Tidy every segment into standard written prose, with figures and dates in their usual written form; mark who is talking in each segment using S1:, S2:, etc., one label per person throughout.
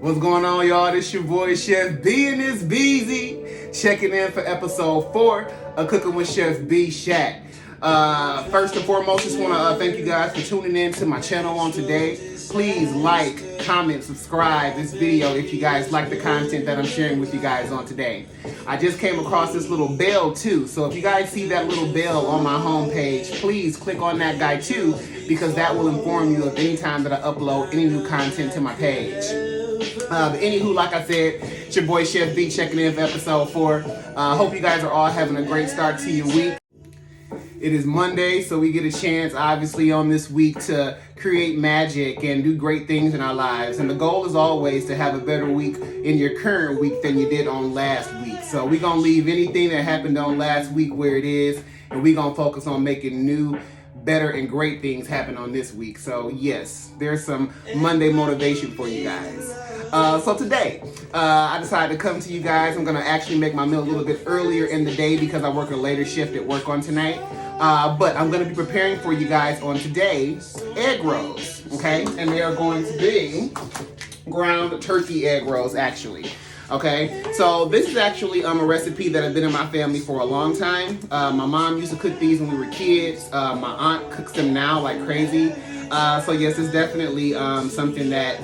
S1: What's going on, y'all? This your boy Chef B and it's Beezy, checking in for episode 4 of Cooking with Chef B.Shack. First and foremost, just want to thank you guys for tuning in to my channel on today. Please like, comment, subscribe this video if you guys like the content that I'm sharing with you guys on today. I just came across this little bell too, so if you guys see that little bell on my homepage, please click on that guy too, because that will inform you of any time that I upload any new content to my page. But anywho, like I said, it's your boy Chef B checking in for episode 4. Hope you guys are all having a great start to your week. It is Monday, so we get a chance, obviously, on this week to create magic and do great things in our lives. And the goal is always to have a better week in your current week than you did on last week. So we're going to leave anything that happened on last week where it is, and we're going to focus on making new, better, and great things happen on this week. So yes, there's some Monday motivation for you guys. So today, I decided to come to you guys. I'm going to actually make my meal a little bit earlier in the day because I work a later shift at work on tonight. But I'm going to be preparing for you guys on today egg rolls, okay? And they are going to be ground turkey egg rolls, actually. Okay, so this is actually a recipe that has been in my family for a long time. My mom used to cook these when we were kids. My aunt cooks them now like crazy. So yes, it's definitely something that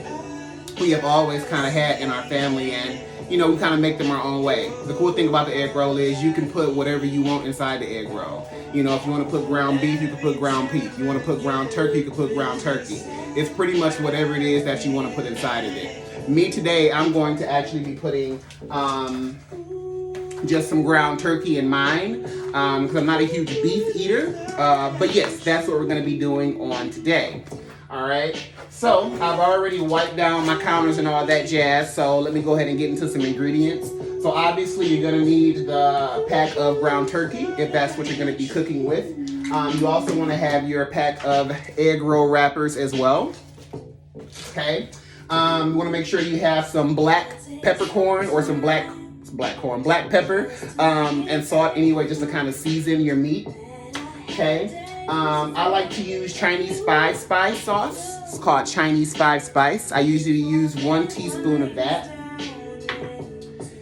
S1: we have always kind of had in our family, and you know, we kind of make them our own way. The cool thing about the egg roll is you can put whatever you want inside the egg roll. You know, if you want to put ground beef, you can put ground beef. If you want to put ground turkey, you can put ground turkey. It's pretty much whatever it is that you want to put inside of it. Me today, I'm going to actually be putting just some ground turkey in mine because I'm not a huge beef eater. But yes, that's what we're going to be doing on today. All right, so I've already wiped down my counters and all that jazz, so let me go ahead and get into some ingredients. So obviously you're going to need the pack of ground turkey if that's what you're going to be cooking with. You also want to have your pack of egg roll wrappers as well. Okay, you want to make sure you have some black peppercorn or some black pepper and salt anyway, just to kind of season your meat. Okay. I like to use Chinese 5-spice sauce. It's called Chinese 5-spice. I usually use 1 teaspoon of that.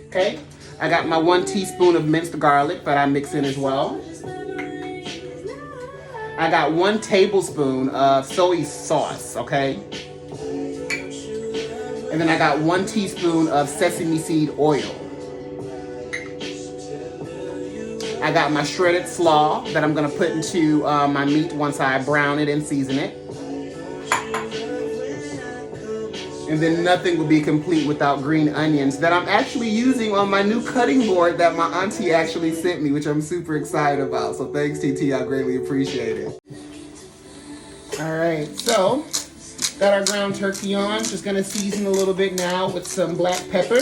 S1: Okay, I got my 1 teaspoon of minced garlic that I mix in as well. I got 1 tablespoon of soy sauce, okay? And then I got 1 teaspoon of sesame seed oil. I got my shredded slaw that I'm going to put into my meat once I brown it and season it. And then nothing will be complete without green onions that I'm actually using on my new cutting board that my auntie actually sent me, which I'm super excited about. So thanks, TT. I greatly appreciate it. All right, so got our ground turkey on. Just going to season a little bit now with some black pepper.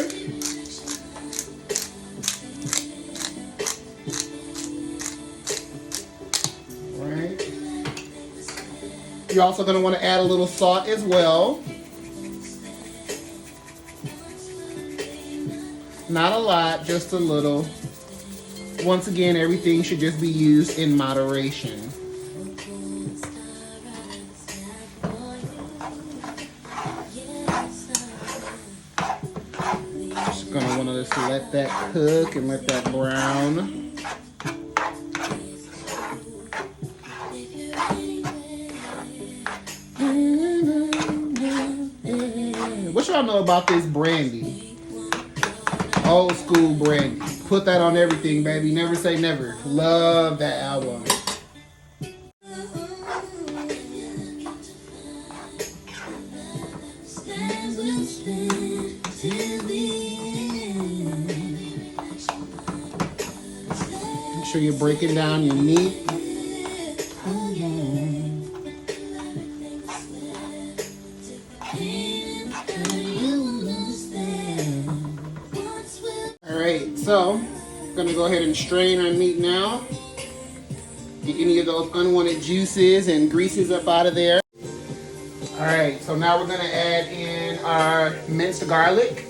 S1: You're also going to want to add a little salt as well. Not a lot, just a little. Once again, everything should just be used in moderation. Just going to want to just let that cook and let that brown. What y'all know about this brandy? Old school brandy. Put that on everything, baby. Never say never. Love that album. Make sure you're breaking down your meat. So, I'm going to go ahead and strain our meat now. Get any of those unwanted juices and greases up out of there. Alright, so now we're going to add in our minced garlic.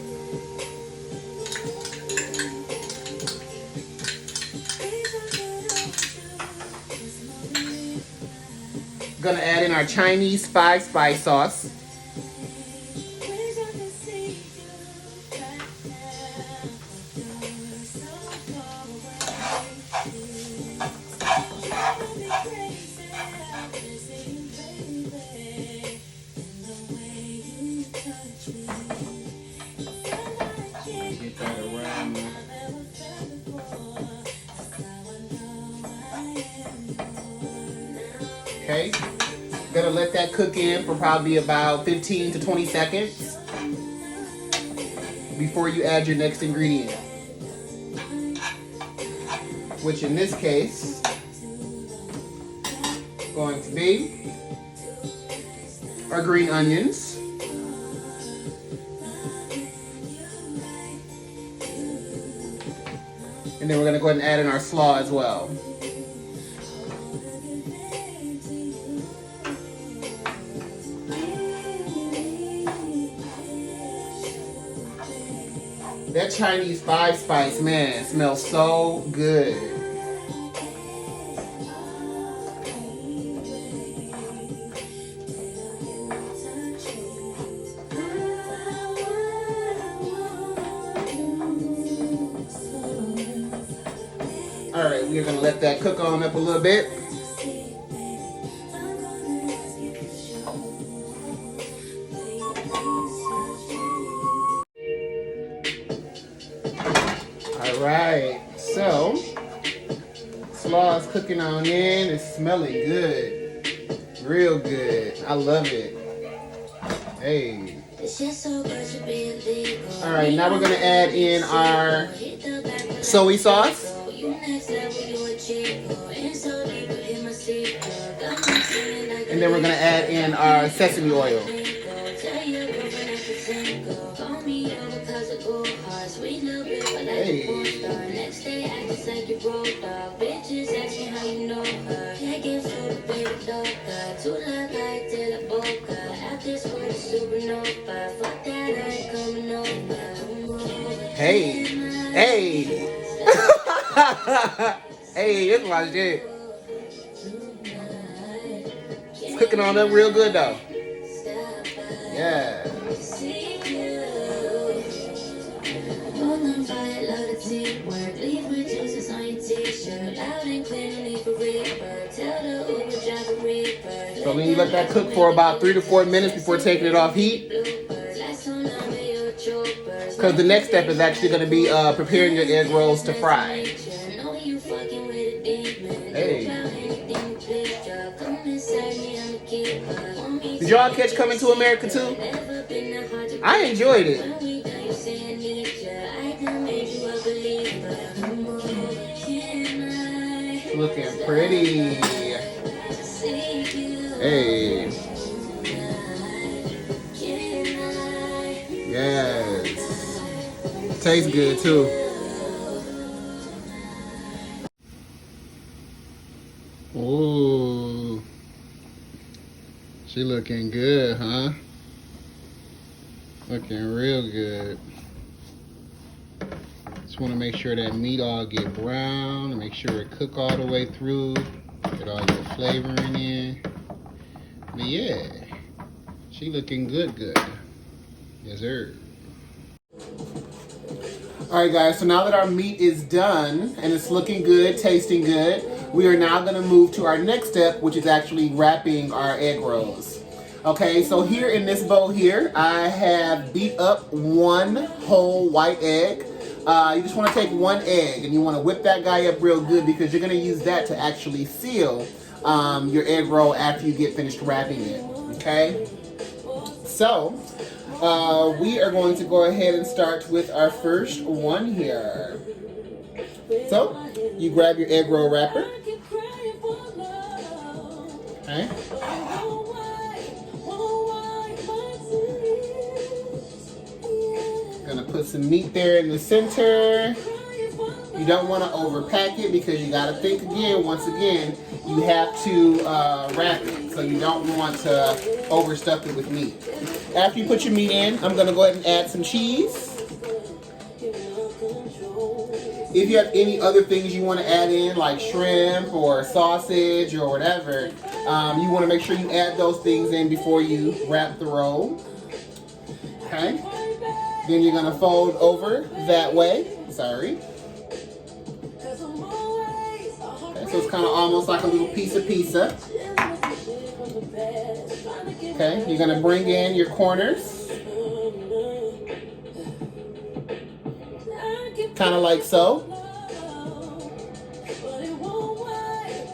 S1: Gonna add in our Chinese 5-spice sauce. Get that around. Okay, gonna let that cook in for probably about 15 to 20 seconds before you add your next ingredient, which in this case is going to be our green onions. And then we're gonna go ahead and add in our slaw as well. That Chinese 5-spice, man, smells so good. All right, we're gonna let that cook on up a little bit. All right, so slaw is cooking on in. It's smelling good, real good. I love it. Hey. All right, now we're gonna add in our soy sauce. And then we're gonna add in our sesame oil. Hey. Hey. Hey. Hey, this my shit. It's cooking on up real good though. Yeah. So then you let that cook for about 3 to 4 minutes before taking it off heat. Because the next step is actually going to be preparing your egg rolls to fry. Hey. Did y'all catch Coming to America too? I enjoyed it. Looking pretty. Hey. Yes. Tastes good too. Ooh. She looking good, huh? Looking real good. Just want to make sure that meat all get brown and make sure it cook all the way through. Get all your flavoring in. But yeah, she looking good. Yes, sir. Alright guys, so now that our meat is done and it's looking good, tasting good, we are now going to move to our next step, which is actually wrapping our egg rolls. Okay, so here in this bowl here, I have beat up 1 whole white egg. You just want to take 1 egg and you want to whip that guy up real good because you're going to use that to actually seal your egg roll after you get finished wrapping it. Okay, so we are going to go ahead and start with our first one here. So you grab your egg roll wrapper. Okay. Gonna put some meat there in the center. You don't want to overpack it because you gotta think again, once again, you have to wrap it. So you don't want to overstuff it with meat. After you put your meat in, I'm gonna go ahead and add some cheese. If you have any other things you want to add in, like shrimp or sausage or whatever, you want to make sure you add those things in before you wrap the roll. Okay. Then you're going to fold over that way. Sorry. Okay, so it's kind of almost like a little piece of pizza. Okay, you're going to bring in your corners. kind of like so.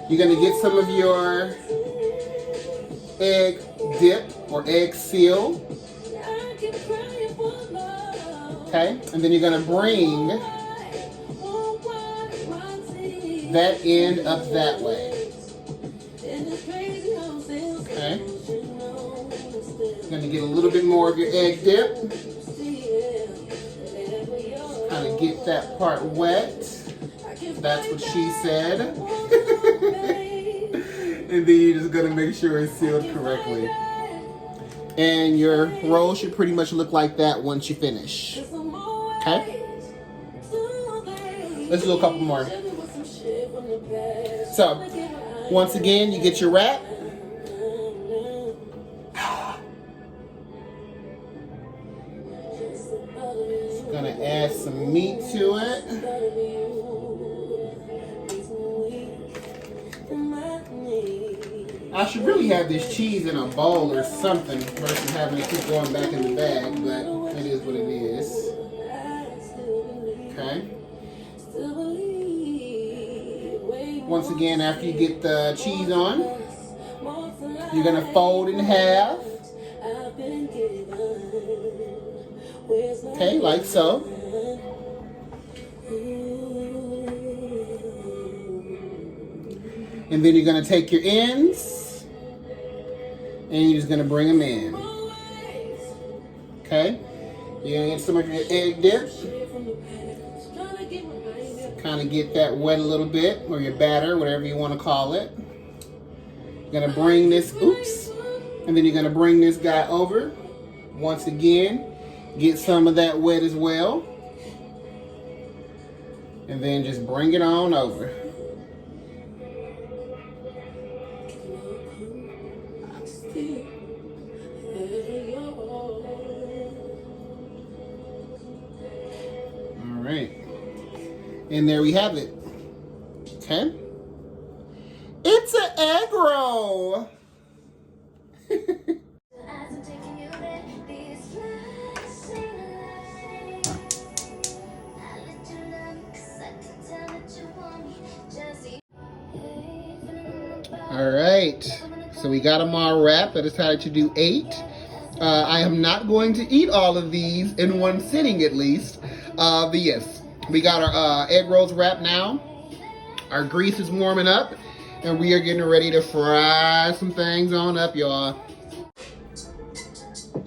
S1: You're going to get some of your egg dip or egg seal. Okay, and then you're going to bring that end up that way. Okay. You're going to get a little bit more of your egg dip. Kind of get that part wet. That's what she said. And then you're just going to make sure it's sealed correctly. And your roll should pretty much look like that once you finish. Okay? Let's do a couple more. So, once again, you get your wrap. Gonna add some meat to it. I should really have this cheese in a bowl or something versus having to keep going back in the bag, but it is what it is. Okay. Once again, after you get the cheese on, you're gonna fold in half. Okay, like so. And then you're gonna take your ends and you're just gonna bring them in. Okay? You're gonna get some of your egg dip. Kind of get that wet a little bit, or your batter, whatever you want to call it. You're gonna bring this, and then you're gonna bring this guy over. Once again, get some of that wet as well. And then just bring it on over. All right. And there we have it. Okay. It's an egg roll. All right. So we got them all wrapped. I decided to do 8. I am not going to eat all of these in one sitting at least. But yes, we got our egg rolls wrapped now. Our grease is warming up. And we are getting ready to fry some things on up, y'all.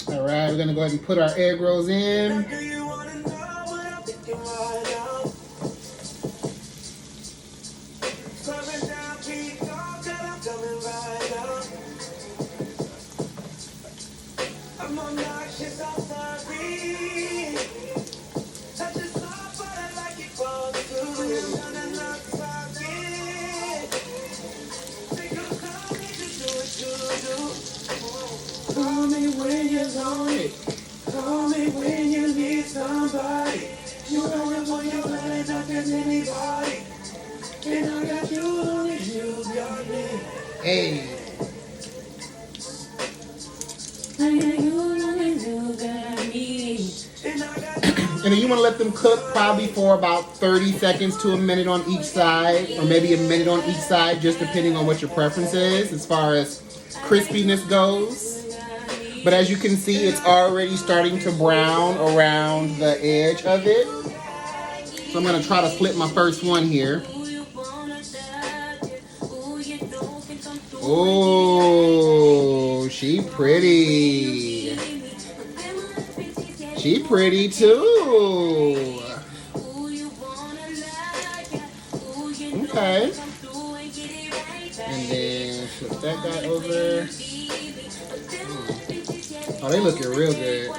S1: All right, we're going to go ahead and put our egg rolls in.
S2: Call me when you're lonely. Call me when you need somebody. You know it when you're glad not there's anybody. And I got you, only you got me.
S1: Hey.
S2: I got you, only you got me.
S1: And then you want to let them cook probably for about 30 seconds to a minute on each side, or maybe a minute on each side, just depending on what your preference is as far as crispiness goes. But as you can see, it's already starting to brown around the edge of it. So I'm going to try to flip my first one here. Oh, she pretty. She pretty too. Okay. And then flip that guy over. Oh, they looking real good.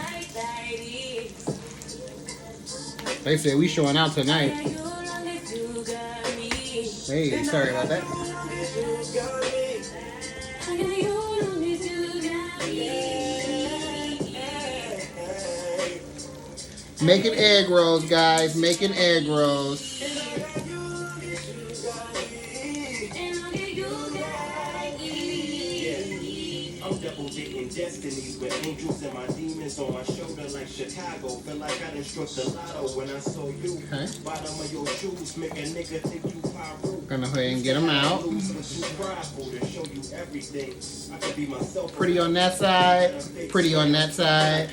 S1: They said we showing out tonight. Hey, sorry about that. Making egg rolls, guys. Making egg rolls.
S2: destinies with angels and my demons on my shoulder like Chicago. Feel like I done struck the lotto when I saw you.
S1: Okay.
S2: Bottom of your shoes make a nigga think you pyro.
S1: Gonna go ahead and get them out. Pretty on that side. Pretty on that side.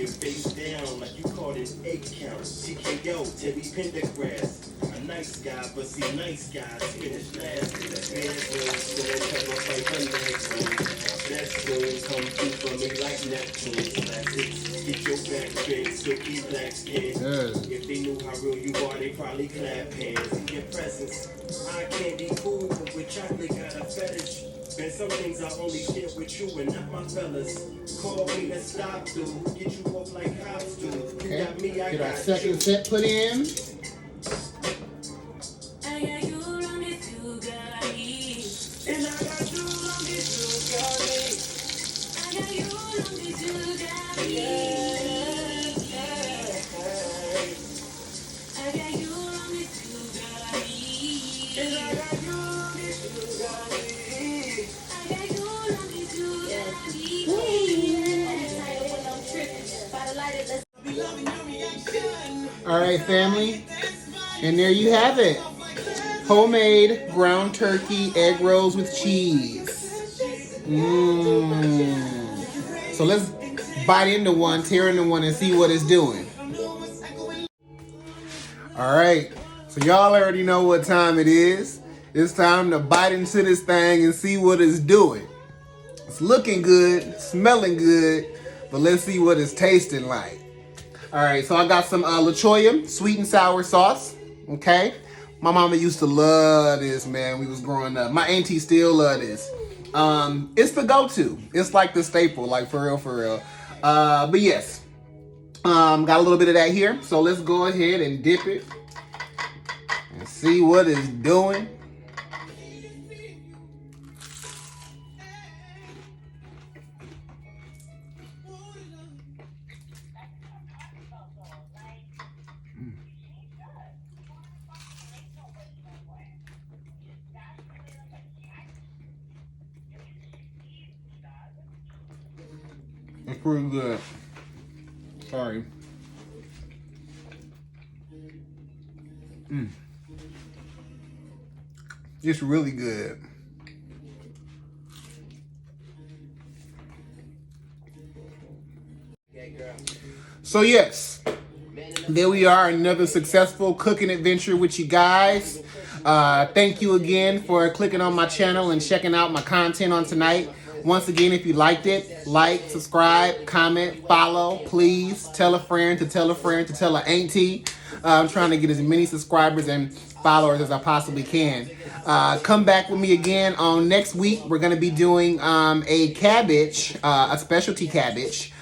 S2: A nice guy, but see nice guys finish last. That soon come through for me like Neptune classics. Get your back straight, silky black skin. If they knew how real you are, they probably clap hands. In your presence, I can't be cool, but with chocolate got a fetish. And some things I only share with you and not my fellas. Call me to stop, dude. Get you off like cops do. You got me, I
S1: Get our
S2: got
S1: second
S2: you.
S1: set put in.
S2: I got you on this Bugatti. And I got you on this Bugatti. I got you on this Bugatti. I got you on this Bugatti. And I got you on this Bugatti. I got you on this Bugatti.
S1: All right, family. And there you have it. Homemade ground turkey egg rolls with cheese. So let's bite into one, tear into one, and see what it's doing. All right. So y'all already know what time it is. It's time to bite into this thing and see what it's doing. It's looking good, smelling good, but let's see what it's tasting like. All right, so I got some LaChoya sweet and sour sauce. Okay, my mama used to love this, man. We was growing up. My auntie still love this. It's the go-to. It's like the staple, like for real, for real. But yes, got a little bit of that here. So let's go ahead and dip it and see what it's doing. It's pretty good. Sorry. It's really good. So yes, there we are, another successful cooking adventure with you guys. Thank you again for clicking on my channel and checking out my content on tonight. Once again, if you liked it, like, subscribe, comment, follow, please. Tell a friend to tell a friend to tell an auntie. I'm trying to get as many subscribers and followers as I possibly can. Come back with me again on next week. We're going to be doing a cabbage, a specialty cabbage,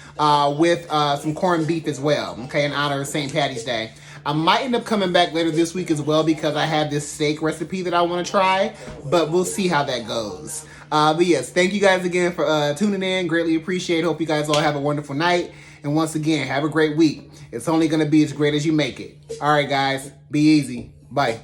S1: with some corned beef as well, okay, in honor of St. Patty's Day. I might end up coming back later this week as well because I have this steak recipe that I want to try, but we'll see how that goes. But yes, thank you guys again for tuning in. Greatly appreciate it. Hope you guys all have a wonderful night. And once again, have a great week. It's only going to be as great as you make it. All right, guys. Be easy. Bye.